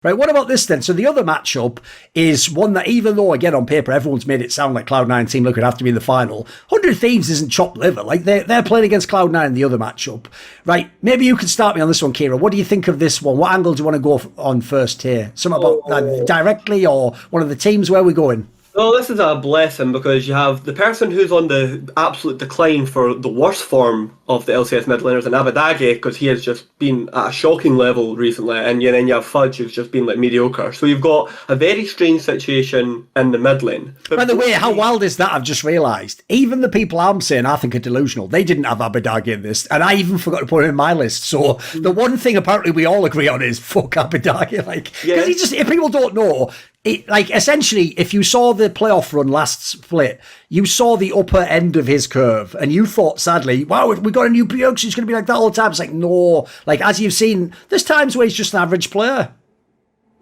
Right, what about this then? So the other matchup is one that, even though, again, on paper, everyone's made it sound like Cloud9 team would have to be in the final, 100 Thieves isn't chopped liver. Like, they're playing against Cloud9 in the other matchup. Right, maybe you can start me on this one, Kira. What do you think of this one? What angle do you want to go on first here? Something about that directly, or one of the teams? Where are we going? Well, this is a blessing because you have the person who's on the absolute decline for the worst form of the LCS mid laners in Abadage, because he has just been at a shocking level recently, and then you have Fudge, who's just been like mediocre. So you've got a very strange situation in the mid lane. By the way, how wild is that? I've just realised. Even the people I'm saying I think are delusional, they didn't have Abadage in this, and I even forgot to put it in my list. So the one thing apparently we all agree on is fuck Abadage. Like, because he just, if people don't know, essentially, if you saw the playoff run last split, you saw the upper end of his curve, and you thought, sadly, wow, we got a new Pugh, he's going to be like that all the time. It's like, no. Like, as you've seen, there's times where he's just an average player.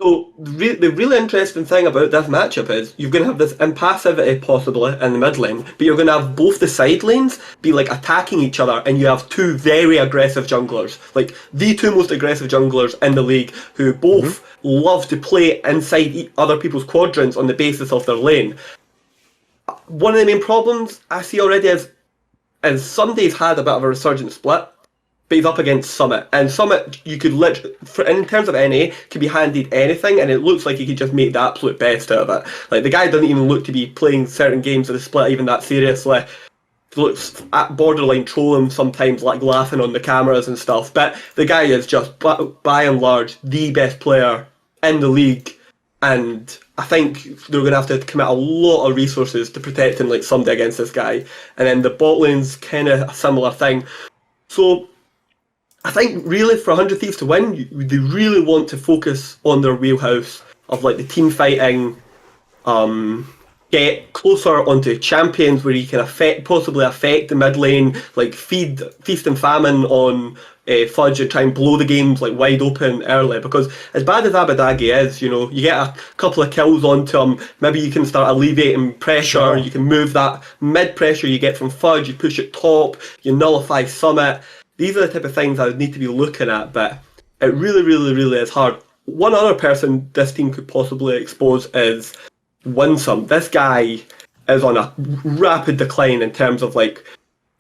So the really interesting thing about this matchup is you're going to have this impassivity possibly in the mid lane, but you're going to have both the side lanes be like attacking each other, and you have two very aggressive junglers, like the two most aggressive junglers in the league, who both love to play inside other people's quadrants on the basis of their lane. One of the main problems I see already is Sunday's had a bit of a resurgent split, but he's up against Summit, and Summit, you could literally, in terms of NA, could be handed anything, and it looks like he could just make the absolute best out of it. Like, the guy doesn't even look to be playing certain games of the split even that seriously. He looks at borderline trolling sometimes, like laughing on the cameras and stuff, but the guy is just, by and large, the best player in the league, and I think they're going to have to commit a lot of resources to protecting like Sunday against this guy. And then the bot lane's kind of a similar thing. So I think really for 100 Thieves to win, they really want to focus on their wheelhouse of like the team fighting, get closer onto champions where you can possibly affect the mid lane, like feast and famine on Fudge and try and blow the games like wide open early, because as bad as Abadage is, you know, you get a couple of kills onto him, maybe you can start alleviating pressure, you can move that mid pressure you get from Fudge, you push it top, you nullify Summit. These are the type of things I would need to be looking at, but it really, really, really is hard. One other person this team could possibly expose is Winsome. This guy is on a rapid decline in terms of like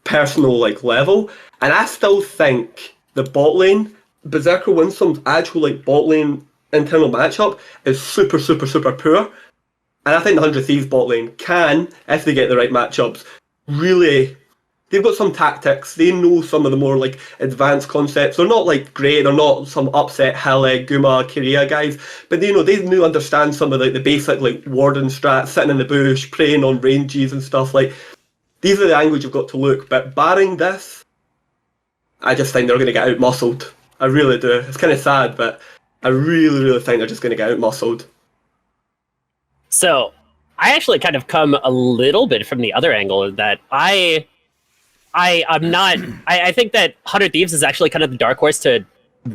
personal like level, and I still think the bot lane, Berserker Winsome's actual like bot lane internal matchup is super, super, super poor. And I think the 100 Thieves bot lane can, if they get the right matchups, really, they've got some tactics, they know some of the more like advanced concepts. They're not like great, they're not some upset Hele, Guma, Korea guys, but they do understand some of like the basic like warden strats, sitting in the bush, preying on ranges and stuff. Like, these are the angles you've got to look, but barring this, I just think they're going to get out-muscled. I really do. It's kind of sad, but I really, really think they're just going to get out-muscled. So, I actually kind of come a little bit from the other angle, that I'm not... I think that 100 Thieves is actually kind of the dark horse to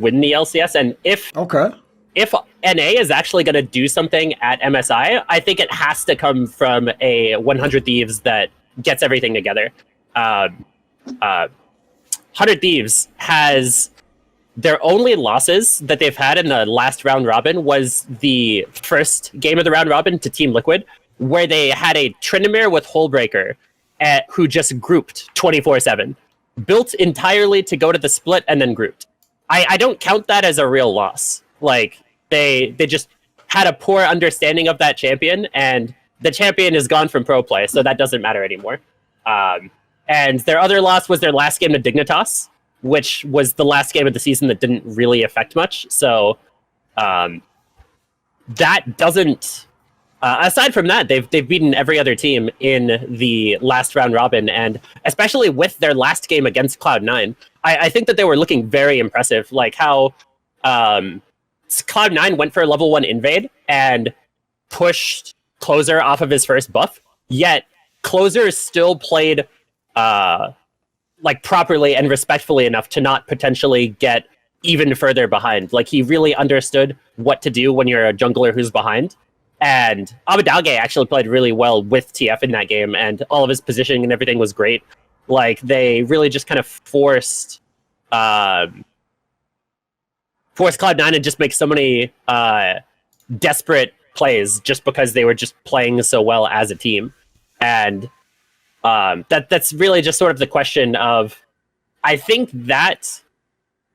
win the LCS, and if NA is actually going to do something at MSI, I think it has to come from a 100 Thieves that gets everything together. 100 Thieves has their only losses that they've had in the last round robin was the first game of the round robin to Team Liquid, where they had a Tryndamere with Hullbreaker who just grouped 24/7, built entirely to go to the split and then grouped. I don't count that as a real loss. Like, they just had a poor understanding of that champion, and the champion is gone from pro play, so that doesn't matter anymore. And their other loss was their last game to Dignitas, which was the last game of the season that didn't really affect much. So that doesn't... aside from that, they've beaten every other team in the last round robin, and especially with their last game against Cloud9, I think that they were looking very impressive. Like how Cloud9 went for a level 1 invade and pushed Closer off of his first buff, yet Closer still played like properly and respectfully enough to not potentially get even further behind. Like, he really understood what to do when you're a jungler who's behind. And Abadage actually played really well with TF in that game, and all of his positioning and everything was great. Like, they really just kind of forced force Cloud9 and just make so many desperate plays just because they were just playing so well as a team. And that's really just sort of the question of, I think that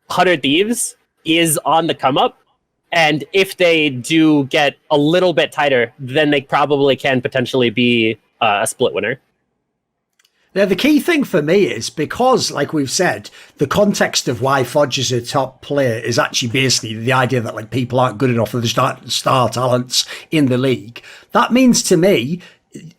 100 Thieves is on the come up. And if they do get a little bit tighter, then they probably can potentially be a split winner. Now, the key thing for me is because, like we've said, the context of why Fudge is a top player is actually basically the idea that like people aren't good enough for the star talents in the league. That means to me,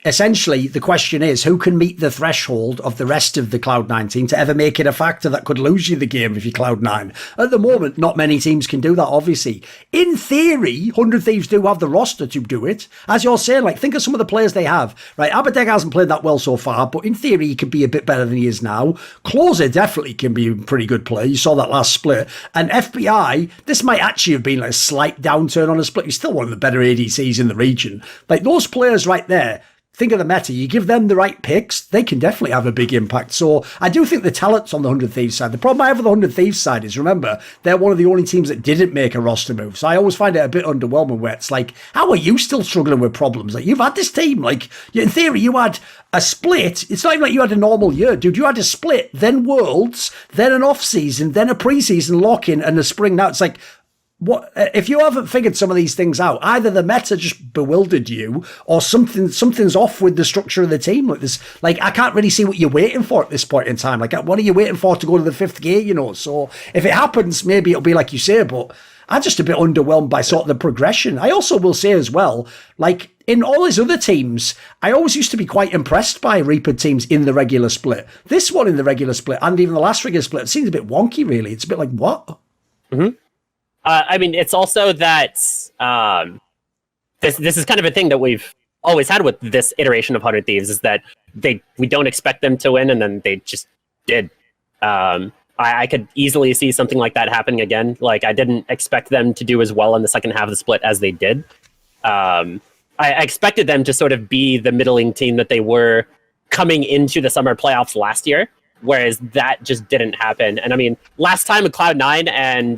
essentially, the question is who can meet the threshold of the rest of the Cloud9 team to ever make it a factor that could lose you the game if you're Cloud9. At the moment, not many teams can do that, obviously. In theory, 100 Thieves do have the roster to do it. As you're saying, like, think of some of the players they have. Right, Abadeg hasn't played that well so far, but in theory, he could be a bit better than he is now. Closer definitely can be a pretty good player. You saw that last split. And FBI, this might actually have been like a slight downturn on a split. He's still one of the better ADCs in the region. Like, those players right there, think of the meta. You give them the right picks, they can definitely have a big impact. So I do think the talent's on the 100 Thieves side. The problem I have with the 100 Thieves side is, remember, they're one of the only teams that didn't make a roster move. So I always find it a bit underwhelming where it's like, how are you still struggling with problems? Like, you've had this team. Like, in theory, you had a split. It's not even like you had a normal year, dude. You had a split, then Worlds, then an off-season, then a pre-season lock-in, and a spring. Now it's like, what if you haven't figured some of these things out? Either the meta just bewildered you, or something's off with the structure of the team. Like this, like I can't really see what you're waiting for at this point in time. Like, what are you waiting for to go to the 5th gear? You know, so if it happens, maybe it'll be like you say. But I'm just a bit underwhelmed by sort of the progression. I also will say as well, like in all his other teams, I always used to be quite impressed by Reaper teams in the regular split. This one in the regular split, and even the last regular split, it seems a bit wonky. Really, it's a bit like what? Mm-hmm. I mean, it's also that this is kind of a thing that we've always had with this iteration of 100 Thieves, is that we don't expect them to win, and then they just did. I could easily see something like that happening again. Like, I didn't expect them to do as well in the second half of the split as they did. I expected them to sort of be the middling team that they were coming into the summer playoffs last year, whereas that just didn't happen. And I mean, last time Cloud9 and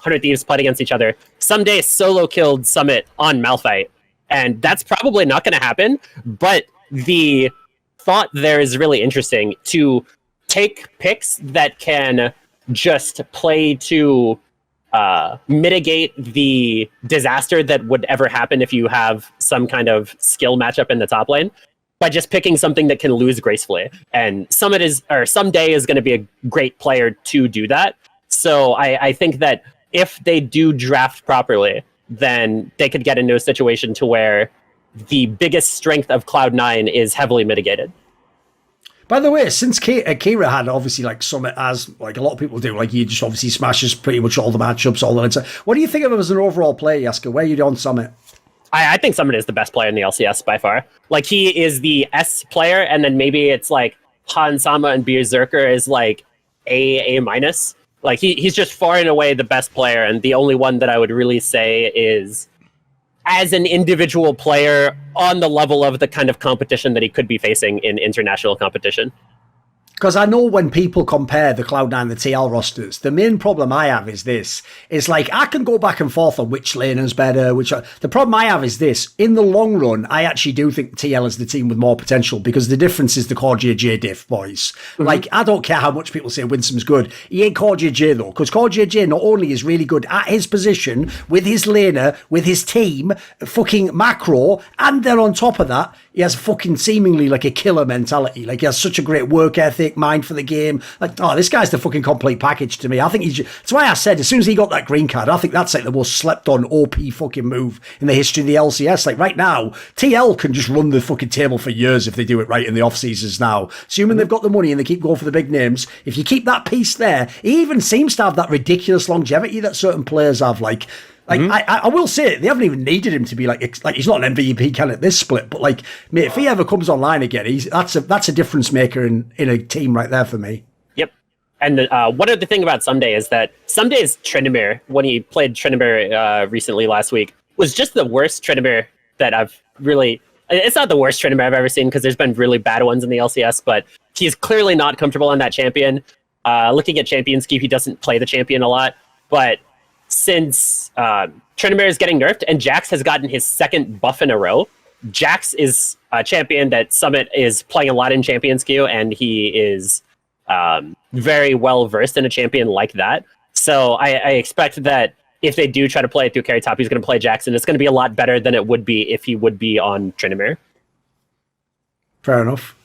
100 Thieves played against each other, Someday solo killed Summit on Malphite, and that's probably not going to happen. But the thought there is really interesting, to take picks that can just play to mitigate the disaster that would ever happen if you have some kind of skill matchup in the top lane, by just picking something that can lose gracefully. And Someday is going to be a great player to do that. So I think that if they do draft properly, then they could get into a situation to where the biggest strength of Cloud9 is heavily mitigated. By the way, since Kira had obviously like Summit, as like a lot of people do, like he just obviously smashes pretty much all the matchups, all that. What do you think of him as an overall player, Yaska? Where are you on Summit? I think Summit is the best player in the LCS by far. Like, he is the S player, and then maybe it's like Han Sama and Berserker is like A minus. Like, he's just far and away the best player, and the only one that I would really say is, as an individual player, on the level of the kind of competition that he could be facing in international competition. Because I know when people compare the Cloud9 and the TL rosters, the main problem I have is this. It's like, I can go back and forth on which lane is better, the problem I have is this. In the long run, I actually do think TL is the team with more potential, because the difference is the Core JJ diff, boys. Mm-hmm. Like, I don't care how much people say Winsome's good. He ain't Core JJ, though, because Core JJ not only is really good at his position, with his laner, with his team, fucking macro, and then on top of that, he has fucking seemingly like a killer mentality. Like, he has such a great work ethic, mind for the game. Like, oh, this guy's the fucking complete package to me. I think that's why I said, as soon as he got that green card, I think that's like the most slept on OP fucking move in the history of the LCS. Like, right now, TL can just run the fucking table for years if they do it right in the off seasons now. Assuming they've got the money and they keep going for the big names. If you keep that piece there, he even seems to have that ridiculous longevity that certain players have. Like, I will say, they haven't even needed him to be like he's not an MVP candidate this split, but like, mate, if he ever comes online again, that's a difference maker in a team right there for me. Yep. And one other thing about Someday is that Someday's Tryndamere, when he played Tryndamere recently last week, was just the worst Tryndamere that I've really... It's not the worst Tryndamere I've ever seen, because there's been really bad ones in the LCS, but he's clearly not comfortable on that champion. Looking at champion scheme, he doesn't play the champion a lot. But since Tryndamere is getting nerfed and Jax has gotten his second buff in a row, Jax is a champion that Summit is playing a lot in Champions Queue, and he is very well versed in a champion like that. So I expect that if they do try to play it through carry top, he's going to play Jax, and it's going to be a lot better than it would be if he would be on Tryndamere. Fair enough.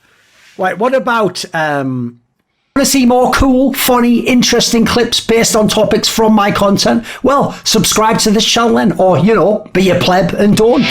Right, what about... want to see more cool, funny, interesting clips based on topics from my content? Well, subscribe to this channel then, or, be a pleb and don't.